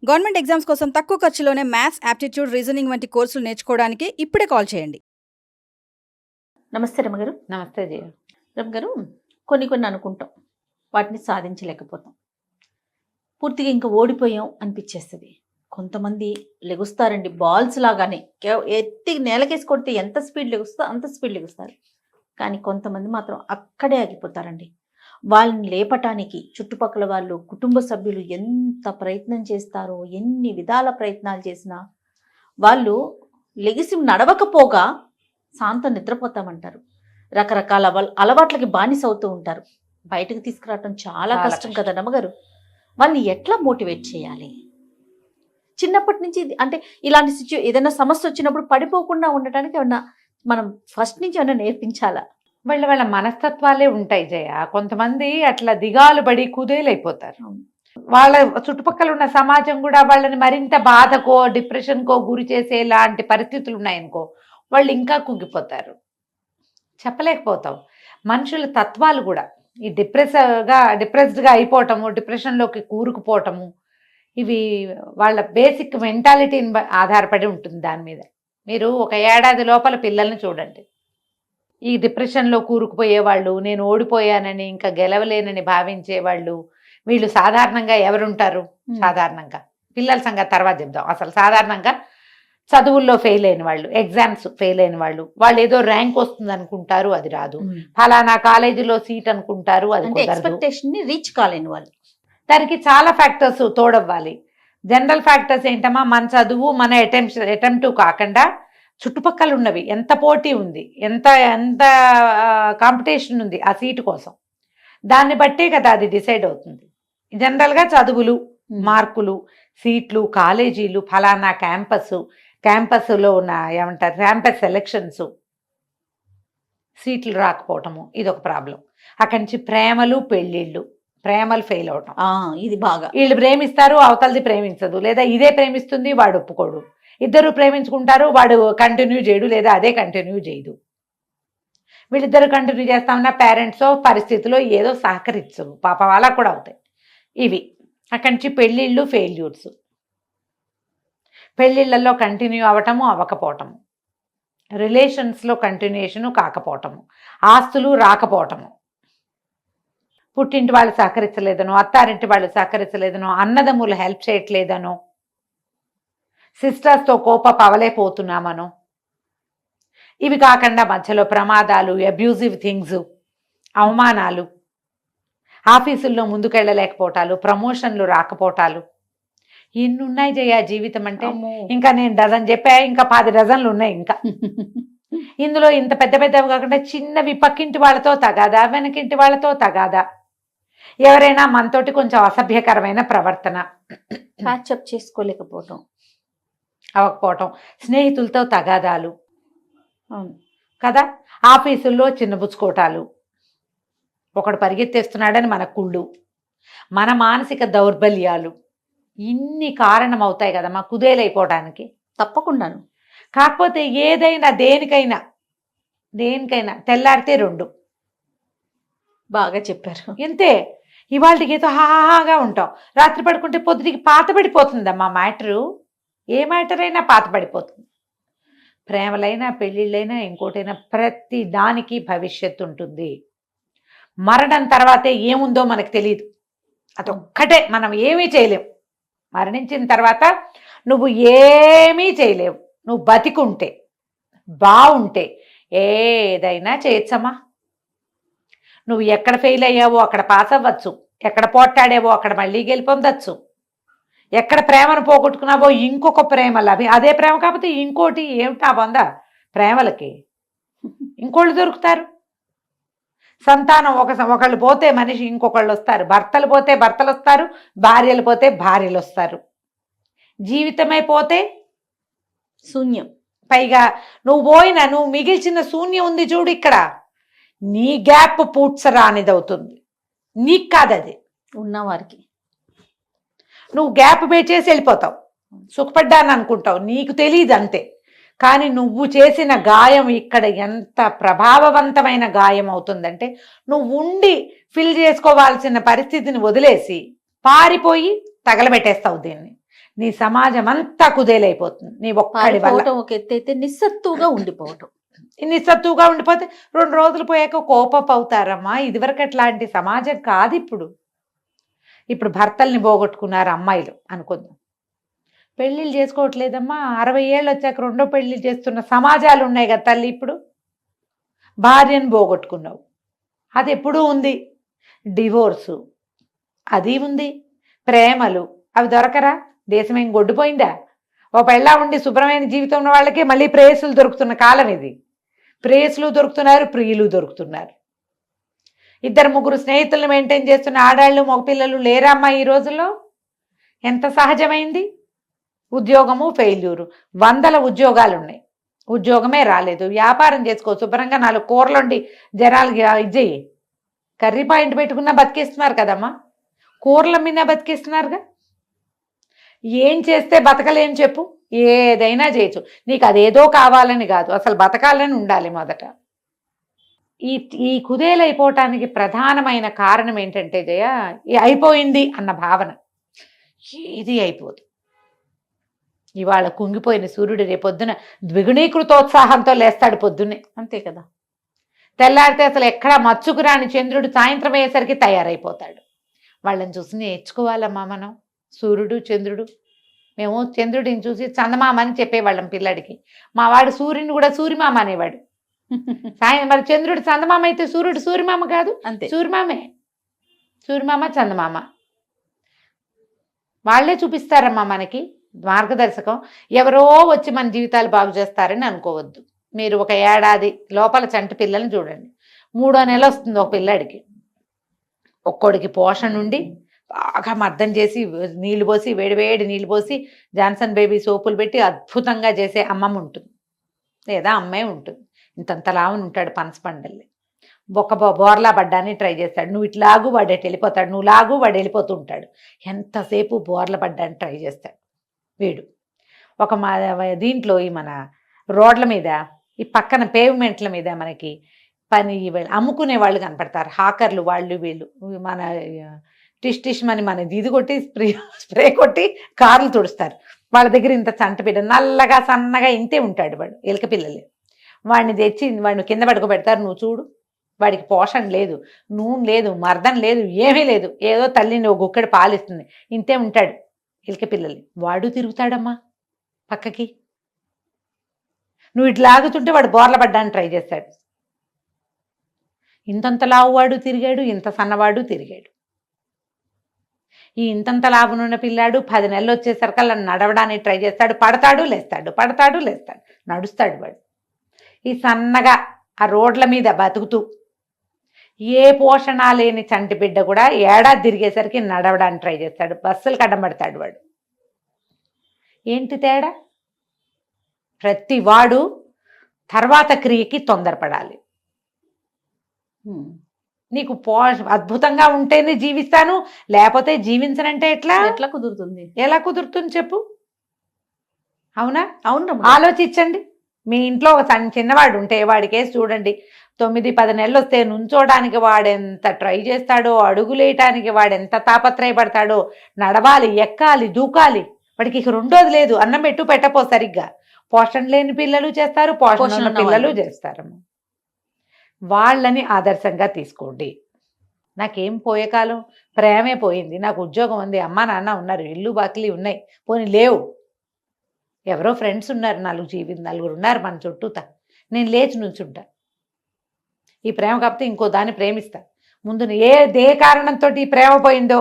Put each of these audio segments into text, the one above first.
Government exams కోసం తక్కువ ఖర్చులోనే maths, aptitude, reasoning వంటి కోర్సులు నేర్చుకోవడానికి ఇప్పుడే కాల్ చేయండి. నమస్తే రమగారు. నమస్తే జయ. రమగారు, కొన్ని అనుకుంటాం, వాటిని సాధించలేకపోతాం, పూర్తిగా ఇంకా ఓడిపోయాం అనిపించేస్తుంది. కొంతమంది లెగుస్తారండి బాల్స్ లాగానే, ఎత్తి నేలకేసి కొడితే ఎంత స్పీడ్ లెగుస్తుందో అంత స్పీడ్ లెగుస్తారు. కానీ కొంతమంది మాత్రం అక్కడే ఆగిపోతారండి. వాళ్ళని లేపటానికి చుట్టుపక్కల వాళ్ళు, కుటుంబ సభ్యులు ఎంత ప్రయత్నం చేస్తారో, ఎన్ని విధాల ప్రయత్నాలు చేసినా వాళ్ళు లెగిసి నడవకపోగా శాంతం నిద్రపోతామంటారు. రకరకాల అలవాట్లకి బానిస అవుతూ ఉంటారు. బయటకు తీసుకురావటం చాలా కష్టం కదా రమగారు. వాళ్ళని ఎట్లా మోటివేట్ చేయాలి? చిన్నప్పటి నుంచి అంటే ఇలాంటి ఏదైనా సమస్య వచ్చినప్పుడు పడిపోకుండా ఉండటానికి ఏమన్నా మనం ఫస్ట్ నుంచి ఏమన్నా నేర్పించాలా? వాళ్ళ మనస్తత్వాలే ఉంటాయి జయ. కొంతమంది అట్లా దిగాలు పడి కుదేలైపోతారు. వాళ్ళ చుట్టుపక్కల ఉన్న సమాజం కూడా వాళ్ళని మరింత బాధకో డిప్రెషన్కో గురి చేసే లాంటి పరిస్థితులు ఉన్నాయనుకో, వాళ్ళు ఇంకా కుంగిపోతారు. చెప్పలేకపోతాం. మనుషుల తత్వాలు కూడా ఈ డిప్రెస్డ్గా అయిపోవటము, డిప్రెషన్లోకి కూరుకుపోవటము, ఇవి వాళ్ళ బేసిక్ మెంటాలిటీని ఆధారపడి ఉంటుంది. దాని మీద మీరు ఒక ఏడాది లోపల పిల్లల్ని చూడండి. ఈ డిప్రెషన్లో కూరుకుపోయేవాళ్ళు, నేను ఓడిపోయానని ఇంకా గెలవలేనని భావించేవాళ్ళు, వీళ్ళు సాధారణంగా ఎవరుంటారు? సాధారణంగా పిల్లల సంగతి తర్వాత చెప్దాం. అసలు సాధారణంగా చదువుల్లో ఫెయిల్ అయిన వాళ్ళు, ఎగ్జామ్స్ ఫెయిల్ అయిన వాళ్ళు, వాళ్ళు ఏదో ర్యాంక్ వస్తుంది అనుకుంటారు, అది రాదు. ఫలానా కాలేజీలో సీట్ అనుకుంటారు, అది ఎక్స్పెక్టేషన్ ని రీచ్ కాలేని వాళ్ళు. దానికి చాలా ఫ్యాక్టర్స్ తోడవ్వాలి. జనరల్ ఫ్యాక్టర్స్ ఏంటమ్మా, మన చదువు, మన అటెంప్ట్ కాకుండా చుట్టుపక్కల ఉన్నవి, ఎంత పోటీ ఉంది, ఎంత ఎంత కాంపిటీషన్ ఉంది ఆ సీటు కోసం, దాన్ని బట్టే కదా అది డిసైడ్ అవుతుంది. జనరల్గా చదువులు, మార్కులు, సీట్లు, కాలేజీలు, ఫలానా క్యాంపస్లో ఉన్న ఏమంటారు క్యాంపస్ సెలక్షన్స్, సీట్లు రాకపోవటము, ఇది ఒక ప్రాబ్లం. అక్కడి నుంచి ప్రేమలు ఫెయిల్ అవటం, ఇది బాగా. వీళ్ళు ప్రేమిస్తారు, అవతలది ప్రేమించదు, లేదా ఇదే ప్రేమిస్తుంది, వాడు ఒప్పుకోడు. ఇద్దరు ప్రేమించుకుంటారు, వాడు కంటిన్యూ చేయడు, లేదా అదే కంటిన్యూ చేయదు. వీళ్ళిద్దరు కంటిన్యూ చేస్తామన్నా పేరెంట్స్ పరిస్థితిలో ఏదో సహకరించవు, పాప వాళ్ళకు కూడా అవుతాయి ఇవి. అక్కడి నుంచి పెళ్ళిళ్ళు, ఫెయిల్యూర్స్, పెళ్ళిళ్ళల్లో కంటిన్యూ అవ్వటము, అవ్వకపోవటము, రిలేషన్స్లో కంటిన్యూషను కాకపోవటము, ఆస్తులు రాకపోవటము, పుట్టింటి వాళ్ళు సహకరించలేదనో, అత్తారింటి వాళ్ళు సహకరించలేదనో, అన్నదమ్ములు హెల్ప్ చేయట్లేదనో, సిస్టర్స్తో పవలేకపోతున్నామనో, ఇవి కాకుండా మధ్యలో ప్రమాదాలు, అబ్యూజివ్ థింగ్స్, అవమానాలు, ఆఫీసుల్లో ముందుకెళ్ళలేకపోవటాలు, ప్రమోషన్లు రాకపోవటాలు, ఎన్ని ఉన్నాయి జయ జీవితం అంటే. ఇంకా నేను డజన్ చెప్పా, ఇంకా 10 డజన్లు ఉన్నాయి. ఇంకా ఇందులో ఇంత పెద్ద పెద్దవి కాకుండా చిన్నవి, పక్కింటి వాళ్ళతో తగాదా, వెనకింటి వాళ్ళతో తగాదా, ఎవరైనా మనతోటి కొంచెం అసభ్యకరమైన ప్రవర్తన, ప్యాచప్ చేసుకోలేకపోవటం, అవ్వకపోవటం, స్నేహితులతో తగాదాలు కదా, ఆఫీసుల్లో చిన్నబుచ్చుకోవటాలు, ఒకడు పరిగెత్తేస్తున్నాడని మన కుళ్ళు, మన మానసిక దౌర్బల్యాలు, ఇన్ని కారణం అవుతాయి కదమ్మా కుదేలైపోవడానికి. తప్పకుండాను. కాకపోతే ఏదైనా దేనికైనా తెల్లారితే 2. బాగా చెప్పారు. ఇంతే. ఇవాళకి ఏదో హాగా ఉంటాం, రాత్రి పడుకుంటే పొద్దుటికి పాత పడిపోతుందమ్మా మ్యాటరు. ఏ మ్యాటర్ అయినా పాత పడిపోతుంది. ప్రేమలైనా, పెళ్ళిళ్ళైనా, ఇంకోటైనా, ప్రతి దానికి భవిష్యత్తు ఉంటుంది. మరణం తర్వాతే ఏముందో మనకు తెలియదు. అదొక్కటే మనం ఏమీ చేయలేం. మరణించిన తర్వాత నువ్వు ఏమీ చేయలేవు. నువ్వు బతికుంటే, బాగుంటే ఏదైనా చేయొచ్చమ్మా. నువ్వు ఎక్కడ ఫెయిల్ అయ్యావో అక్కడ పాస్ అవ్వచ్చు, ఎక్కడ పోట్లాడావో అక్కడ మళ్ళీ గెలిపొందొచ్చు, ఎక్కడ ప్రేమను పోగొట్టుకున్నావో ఇంకొక ప్రేమ అదే ప్రేమ కాకపోతే ఇంకోటి ఏమిటా పొందా ప్రేమలకి, ఇంకోళ్ళు దొరుకుతారు. సంతానం ఒకళ్ళు పోతే మనిషి ఇంకొకళ్ళు వస్తారు, భర్తలు పోతే భర్తలు వస్తారు, భార్యలు పోతే భార్యలు వస్తారు. జీవితమే పోతే శూన్యం. పైగా నువ్వు మిగిల్చిన శూన్యం ఉంది చూడు, ఇక్కడ నీ గ్యాప్ పూడ్చరా అనేది అవుతుంది. నీకు కాదు, అది ఉన్నవారికి. నువ్వు గ్యాప్ పెట్టేసి వెళ్ళిపోతావు, సుఖపడ్డాను అనుకుంటావు, నీకు తెలియదు అంతే. కానీ నువ్వు చేసిన గాయం ఇక్కడ ఎంత ప్రభావవంతమైన గాయం అవుతుందంటే, నువ్వు ఉండి ఫిల్ చేసుకోవాల్సిన పరిస్థితిని వదిలేసి పారిపోయి తగలబెట్టేస్తావు దీన్ని. నీ సమాజం అంతా కుదేలైపోతుంది నీ ఒక్కడి వల్ల. పారిపోవటం ఒక ఎత్తు అయితే నిస్సత్తుగా ఉండిపోవటం. నిస్సత్తుగా ఉండిపోతే 2 రోజులు పోయాక కోపపు అవుతారమ్మా. ఇదివరకు అట్లాంటి సమాజం కాదు ఇప్పుడు. ఇప్పుడు భర్తల్ని పోగొట్టుకున్నారు అమ్మాయిలు అనుకుందాం, పెళ్ళిళ్ళు చేసుకోవట్లేదమ్మా. 60 ఏళ్ళు వచ్చాక రెండో పెళ్ళిళ్ళు చేస్తున్న సమాజాలు ఉన్నాయి కదా తల్లి. ఇప్పుడు భార్యను పోగొట్టుకున్నావు, అది ఎప్పుడూ ఉంది. డివోర్సు అది ఉంది. ప్రేమలు అవి దొరకరా? దేశం ఏం గొడ్డుపోయిందా? ఓ పెళ్ళా ఉండి శుభ్రమైన జీవితం ఉన్న వాళ్ళకే మళ్ళీ ప్రేయసులు దొరుకుతున్న కాలం ఇది. ప్రేయసులు దొరుకుతున్నారు, ప్రియులు దొరుకుతున్నారు. 2-3 స్నేహితులను మెయింటైన్ చేస్తున్న ఆడాళ్ళు మగపిల్లలు లేరమ్మా ఈ రోజుల్లో. ఎంత సహజమైంది. ఉద్యోగము ఫెయిల్యూరు. 100 ఉద్యోగాలు ఉన్నాయి, ఉద్యోగమే రాలేదు. వ్యాపారం చేసుకో, శుభ్రంగా 4 కూరలు వండి జనాలకి ఇచ్చేయి. కర్రీ పాయింట్ పెట్టుకున్నా బతికిస్తున్నారు కదమ్మా, కూరల మీద బతికిస్తున్నారుగా. ఏం చేస్తే బతకలేం చెప్పు? ఏదైనా చేయొచ్చు. నీకు అదేదో కావాలని కాదు, అసలు బతకాలని ఉండాలి మొదట. ఈ కుదేలైపోవటానికి ప్రధానమైన కారణం ఏంటంటే జయ, అయిపోయింది అన్న భావన. ఏది అయిపోదు. ఇవాళ కుంగిపోయిన సూర్యుడు రేపొద్దున ద్విగుణీకృతోత్సాహంతో లేస్తాడు పొద్దున్నే. అంతే కదా. తెల్లారితే అసలు ఎక్కడా మచ్చుకురాని చంద్రుడు సాయంత్రం అయ్యేసరికి తయారైపోతాడు. వాళ్ళని చూసి నేర్చుకోవాలమ్మా మనం. సూర్యుడు చంద్రుడు, మేము చంద్రుడిని చూసి చందమామ అని చెప్పేవాళ్ళం పిల్లాడికి. మా వాడు సూర్యుని కూడా సూర్యమామ అనేవాడు. మరి చంద్రుడు చందమామ అయితే సూర్యుడు సూర్యమామ కాదు, అంతే. సూర్యమామే. సూర్యమామ చందమామ వాళ్లే చూపిస్తారమ్మా మనకి మార్గదర్శకం. ఎవరో వచ్చి మన జీవితాలు బాగు చేస్తారని అనుకోవద్దు. మీరు ఒక ఏడాది లోపల చంటి పిల్లల్ని చూడండి. 3వ నెల వస్తుంది ఒక పిల్లాడికి. ఒక్కోడికి పోషణ ఉండి బాగా మర్దం చేసి నీళ్లు పోసి వేడివేడి నీళ్లు పోసి జాన్సన్ బేబీ సోపులు పెట్టి అద్భుతంగా చేసే అమ్మమ్మ ఉంటుంది, లేదా అమ్మాయి ఉంటుంది. ఇంతంత లావుని ఉంటాడు పనసపండల్ని. బోర్లా పడ్డాన్ని ట్రై చేస్తాడు. నువ్వు ఇట్లాగు వాడు వెళ్ళిపోతాడు, నువ్వు లాగు వాడు వెళ్ళిపోతూ ఉంటాడు. ఎంతసేపు బోర్ల పడ్డాన్ని ట్రై చేస్తాడు వీడు. ఒక దీంట్లో ఈ మన రోడ్ల మీద, ఈ పక్కన పేవ్మెంట్ల మీద మనకి అమ్ముకునే వాళ్ళు కనపడతారు, హాకర్లు. వాళ్ళు వీళ్ళు మన టిష్ మని మన ఇది కొట్టి స్ప్రే కొట్టి కార్లు తుడుస్తారు. వాళ్ళ దగ్గర ఇంత చంట బిడ్డ నల్లగా సన్నగా ఇంతే ఉంటాడు వాడు, ఎలుక పిల్లలే. వాడిని తెచ్చి వాడిని కింద పడుకోబెడతారు. నువ్వు చూడు, వాడికి పోషణ లేదు, నూనె లేదు, మర్దం లేదు, ఏమీ లేదు. ఏదో తల్లిని ఒక గుక్కడి పాలిస్తుంది, ఇంతే ఉంటాడు ఎలుక పిల్లలు. వాడు తిరుగుతాడమ్మా పక్కకి. నువ్వు ఇట్లా లాగుతుంటే వాడు బోర్ల పడ్డానికి ట్రై చేస్తాడు. ఇంతంత లావు వాడు తిరిగాడు, ఇంత సన్నవాడు తిరిగాడు. ఈ ఇంతంత లాభనున్న పిల్లాడు 10 నెలలు వచ్చేసరికల్లా నడవడానికి ట్రై చేస్తాడు. పడతాడు లేస్తాడు, పడతాడు లేస్తాడు, నడుస్తాడు వాడు. ఈ సన్నగా ఆ రోడ్ల మీద బతుకుతూ ఏ పోషణ లేని చంటి బిడ్డ కూడా ఏడాది తిరిగేసరికి నడవడానికి ట్రై చేస్తాడు. బస్సులు కడ్డబడతాడు వాడు. ఏంటి తేడా? ప్రతి వాడు తర్వాత క్రియకి తొందరపడాలి. నీకు అద్భుతంగా ఉంటేనే జీవిస్తాను, లేకపోతే జీవించనంటే ఎట్లా కుదురుతుంది? ఎలా కుదురుతుంది చెప్పు? అవునా? అవును. ఆలోచించండి. మీ ఇంట్లో ఒక చిన్నవాడు ఉంటే వాడికేసి చూడండి. 9-10 నెలలు వస్తే నుంచోడానికి వాడెంత ట్రై చేస్తాడో, అడుగులేయటానికి వాడెంత తాపత్రయపడతాడో. నడవాలి, ఎక్కాలి, దూకాలి. వాడికి ఇక రెండోది లేదు. అన్నం పెట్టపో సరిగ్గా. పోషణ లేని పిల్లలు చేస్తారు, పోషణ పిల్లలు చేస్తారు. వాళ్ళని ఆదర్శంగా తీసుకోండి. నాకేం పోయే కాలం, ప్రేమే పోయింది. నాకు ఉద్యోగం ఉంది, అమ్మా నాన్న ఉన్నారు, ఇల్లు బాకిలి ఉన్నాయి, పోనీ లేవు. ఎవరో ఫ్రెండ్స్ ఉన్నారు, 4 ఉన్నారు మన చుట్టూతా. నేను లేచి నుంచుంటా. ఈ ప్రేమ కాకపోతే ఇంకో దాన్ని ప్రేమిస్తా. ముందు ఏ కారణంతో ఈ ప్రేమ పోయిందో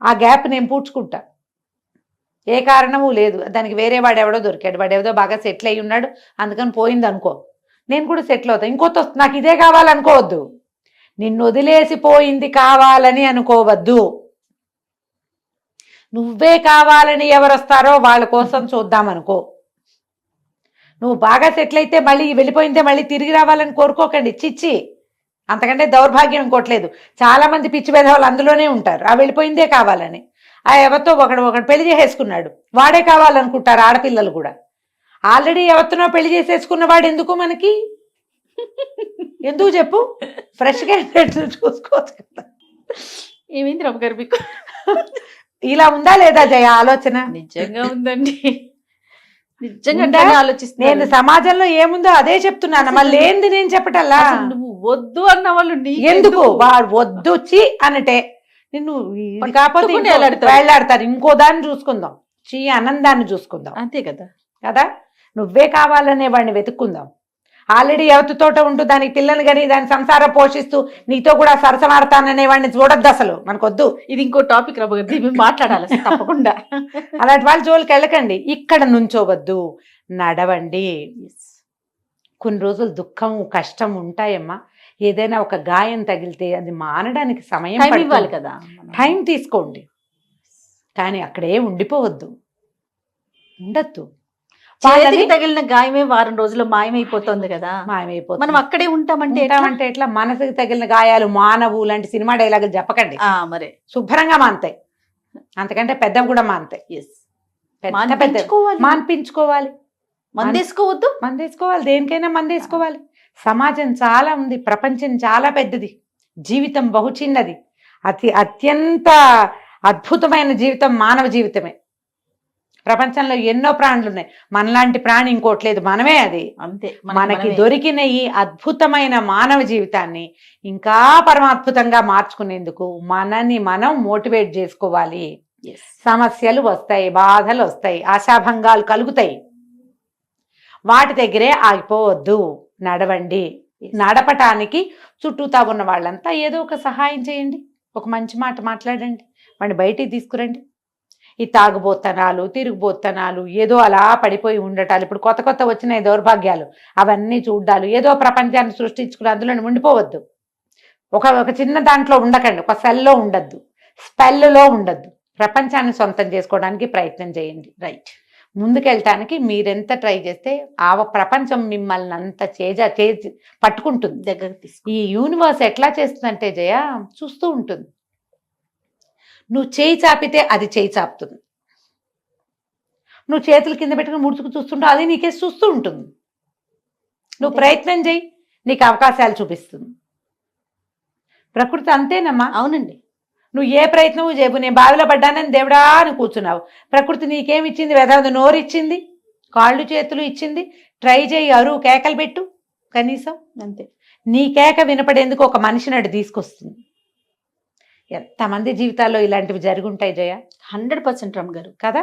ఆ గ్యాప్ నేను పూడ్చుకుంటా. ఏ కారణము లేదు, దానికి వేరే వాడెవడో దొరికాడు, వాడెవడో బాగా సెటిల్ అయ్యి ఉన్నాడు, అందుకని పోయింది అనుకో. నేను కూడా సెటిల్ అవుతా, ఇంకోటి వస్తుంది, నాకు ఇదే కావాలనుకోవద్దు. నిన్ను వదిలేసిపోయింది కావాలని అనుకోవద్దు. నువ్వే కావాలని ఎవరు వస్తారో వాళ్ళ కోసం చూద్దామనుకో. నువ్వు బాగా సెటిల్ అయితే మళ్ళీ వెళ్ళిపోయిందే మళ్ళీ తిరిగి రావాలని కోరుకోకండి. చిచ్చి, అంతకంటే దౌర్భాగ్యం ఇంకోట్లేదు. చాలా మంది పిచ్చి భేదవాళ్ళు అందులోనే ఉంటారు. ఆ వెళ్ళిపోయిందే కావాలని. ఆ ఎవరితో ఒకడు పెళ్లి చేసేసుకున్నాడు, వాడే కావాలనుకుంటారు ఆడపిల్లలు కూడా. ఆల్రెడీ ఎవరితోనో పెళ్లి చేసేసుకున్న వాడు ఎందుకు మనకి? ఎందుకు చెప్పు? ఫ్రెష్గా చూసుకోవచ్చు కదా. ఏమైంది రమ్మ గారు మీకు? ఇలా ఉందా లేదా జయ ఆలోచన? నిజంగా ఉందండి, నిజంగా ఉందా? అట్లానే నేను ఆలోచిస్తున్నాను. సమాజంలో ఏముందో అదే చెప్తున్నాను, అసలు మళ్ళీ ఏంది నేను చెప్పటల్లా? అసలు నువ్వు వద్దు అన్న వాళ్ళు ఎందుకు వాడు వద్దు చీ అనటే నిన్ను ఇది కాకపోతే పట్టుకుని ఇంకో వేలాడతారు. వేలాడతారు, ఇంకో దాన్ని చూసుకుందాం, చీ ఆనందాన్ని చూసుకుందాం అంతే కదా. కదా. నువ్వే కావాలనే వాడిని వెతుక్కుందాం. ఆల్రెడీ ఎవరితోట ఉంటూ దానికి పిల్లలు కానీ దాని సంసారం పోషిస్తూ నీతో కూడా సరసమాడతాననే వాడిని చూడొద్దు అసలు, మనకొద్దు. ఇది ఇంకో టాపిక్ రాబోయే, దీని మీద మాట్లాడాలి అసలు తప్పకుండా. అలాంటి వాళ్ళ జోలికి వెళ్ళకండి. ఇక్కడ నుంచోవద్దు, నడవండి. కొన్ని రోజులు దుఃఖం కష్టం ఉంటాయమ్మా. ఏదైనా ఒక గాయం తగిలితే అది మానడానికి సమయం టైం పడుతుంది. ఇవ్వాలి కదా. టైం తీసుకోండి, కానీ అక్కడే ఉండిపోవద్దు, ఉండద్దు. చేతికి తగిలిన గాయమే వారం రోజుల్లో మాయమైపోతుంది కదా. మాయమైపోతుంది. మనం అక్కడే ఉంటామంటే ఎట్లా? ఉంటామంటే ఎట్లా? మనసుకి తగిలిన గాయాలు మానవు లాంటి సినిమా డైలాగులు చెప్పకండి, మరే శుభ్రంగా మానతాయి. అంతకంటే పెద్దవి కూడా మానతాయి. మాన్పించుకోవాలి. మందేసుకోవద్దు, మందేసుకోవాలి, దేనికైనా మందేసుకోవాలి. సమాజం చాలా ఉంది, ప్రపంచం చాలా పెద్దది, జీవితం బహు చిన్నది. అత్యంత అద్భుతమైన జీవితం మానవ జీవితమే. ప్రపంచంలో ఎన్నో ప్రాణులు ఉన్నాయి, మనలాంటి ప్రాణి ఇంకోట్లేదు, మనమే అది. అంతే. మనకి దొరికిన ఈ అద్భుతమైన మానవ జీవితాన్ని ఇంకా పరమాద్భుతంగా మార్చుకునేందుకు మనని మనం మోటివేట్ చేసుకోవాలి. సమస్యలు వస్తాయి, బాధలు వస్తాయి, ఆశాభంగాలు కలుగుతాయి, వాటి దగ్గరే ఆగిపోవద్దు, నడవండి. నడపటానికి చుట్టూతా ఉన్న వాళ్ళంతా ఏదో ఒక సహాయం చేయండి, ఒక మంచి మాట మాట్లాడండి, వాడిని బయటికి తీసుకురండి. ఈ తాగుబోత్తనాలు, తిరుగుబోత్తనాలు, ఏదో అలా పడిపోయి ఉండటాలు, ఇప్పుడు కొత్త కొత్త వచ్చిన దౌర్భాగ్యాలు, అవన్నీ చూడ్డాలు, ఏదో ప్రపంచాన్ని సృష్టించుకుని అందులో ఉండిపోవద్దు. ఒక చిన్న దాంట్లో ఉండకండి, ఒక సెల్లో ఉండద్దు, స్పెల్లో ఉండద్దు. ప్రపంచాన్ని సొంతం చేసుకోవడానికి ప్రయత్నం చేయండి. రైట్. ముందుకెళ్ళటానికి మీరెంత ట్రై చేస్తే ఆ ప్రపంచం మిమ్మల్ని అంత పట్టుకుంటుంది, దగ్గర తీసుకు. ఈ యూనివర్స్ ఎట్లా చేస్తుందంటే జయ, చూస్తూ ఉంటుంది. నువ్వు చేయి చాపితే అది చేయి చాపుతుంది, నువ్వు చేతులు కింద పెట్టుకుని ముడుచుకు చూస్తుంటావు, అది నీకే చూస్తూ ఉంటుంది. నువ్వు ప్రయత్నం చేయి, నీకు అవకాశాలు చూపిస్తుంది. ప్రకృతి అంతేనమ్మా. అవునండి. నువ్వు ఏ ప్రయత్నము చేయవు. నేను బావిలో పడ్డానని దేవుడా అని కూర్చున్నావు, ప్రకృతి నీకేమిచ్చింది? వెదవది నోరు ఇచ్చింది, కాళ్ళు చేతులు ఇచ్చింది. ట్రై చేయి, అరువు కేకలు పెట్టు కనీసం. అంతే. నీ కేక వినపడేందుకు ఒక మనిషిని అటు తీసుకొస్తుంది. ఎంతమంది జీవితాల్లో ఇలాంటివి జరుగుంటాయి జయ. 100% రమ్ గారు కదా.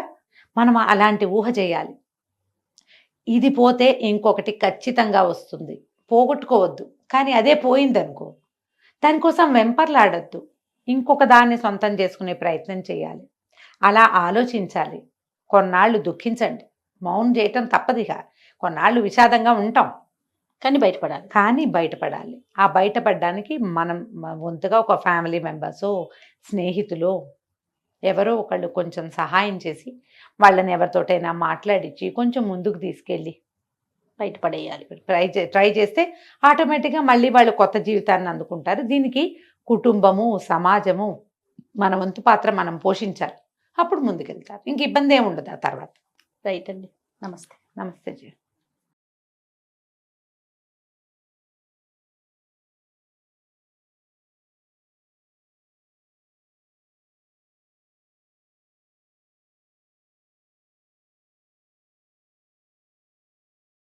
మనం అలాంటి ఊహ చేయాలి. ఇది పోతే ఇంకొకటి ఖచ్చితంగా వస్తుంది, పోగొట్టుకోవద్దు. కానీ అదే పోయిందనుకో, దానికోసం వెంపర్లాడద్దు, ఇంకొక దాన్ని సొంతం చేసుకునే ప్రయత్నం చేయాలి. అలా ఆలోచించాలి. కొన్నాళ్ళు దుఃఖించండి, మౌనం చేయటం తప్పదిగా. కొన్నాళ్ళు విషాదంగా ఉంటాం, కానీ బయటపడాలి. ఆ బయటపడడానికి మనం వంతుగా ఒక ఫ్యామిలీ మెంబర్సో, స్నేహితులు, ఎవరో ఒకళ్ళు కొంచెం సహాయం చేసి వాళ్ళని ఎవరితోటైనా మాట్లాడించి కొంచెం ముందుకు తీసుకెళ్ళి బయటపడేయాలి. ట్రై చేస్తే ఆటోమేటిక్గా మళ్ళీ వాళ్ళు కొత్త జీవితాన్ని అందుకుంటారు. దీనికి కుటుంబము, సమాజము, మన వంతు పాత్ర మనం పోషించాలి. అప్పుడు ముందుకెళ్తారు, ఇంక ఇబ్బంది ఏమి ఉండదు ఆ తర్వాత. రైట్ అండి. నమస్తే. నమస్తే జీ.